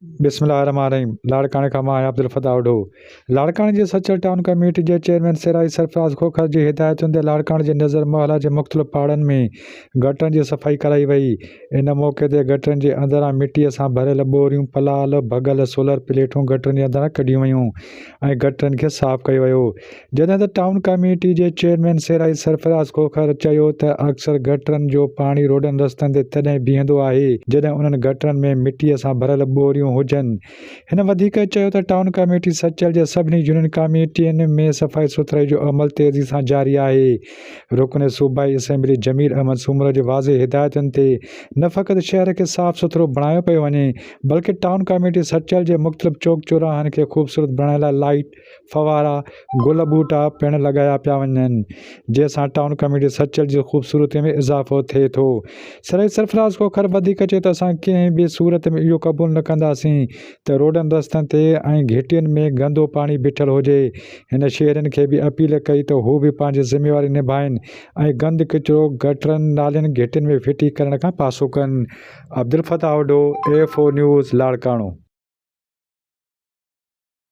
बिस्मिल्लाहिर्रहमानिर्रहीम। लाड़काणे खां मां आहियां अब्दुल फताह उडो। लाड़काणे जे सचल टाउन कमेटी जे चेयरमैन सिराई सरफराज़ खोखर जी हिदायतुनि ते लाड़काणे जे नज़र महला जे मुख़्तलिफ़ पहाड़नि में गटरनि जी सफ़ाई कराई वई। इन मौक़े ते गटरनि जे अंदरां मिटीअ सां भरियल ॿोरियूं, पलाल, भॻल सोलर प्लेटूं गटरनि जे अंदरां कढियूं वयूं ऐं गटरनि खे साफ़ कयो वियो। जॾहिं त टाउन कमेटी जे चेयरमैन सिराई सरफराज़ खोखर चयो त अक्सर गटरनि जो पाणी रोडनि रस्तनि ते तॾहिं बीहंदो आहे जॾहिं उन्हनि गटरनि में मिटीअ सां भरियल ॿोरियूं हुजनि। हिन वधीक चयो त टाउन कमेटी सचल जे सभिनी यूनियन कमेटियुनि में सफ़ाई सुथराई जो अमल तेज़ी सां जारी आहे। रुकन सूबाई असेंबली जमील अहमद सूमर जी वाज़े हिदायतुनि ते न फ़क़ति शहर खे साफ़ सुथरो बणायो पियो वञे, बल्कि टाउन कमेटी सचल जे मुख़्तलिफ़ चौक चौराहनि खे ख़ूबसूरत बणाइण लाइ लाइट, फवारा, गुल ॿूटा पिणु लॻाया पिया वञनि, जंहिंसां टाउन कमेटी सचल जी ख़ूबसूरतीअ में इज़ाफ़ो थिए थो। सिराई सरफराज़ खोखर वधीक चयो त असां कंहिं बि सूरत में इहो क़बूल न कंदासीं त रोडनि रस्तनि ते ऐं घिटियुनि में गंदो पाणी बीठल हुजे। हिन शहरनि खे बि अपील कई त हू बि पंहिंजी ज़िमेवारी निभाइनि ऐं गंद किचिरो गटरनि, नालियुनि, घिटियुनि में फिटी करण खां पासो कनि। Abdul Fatah Udho, A4 news, Larkana.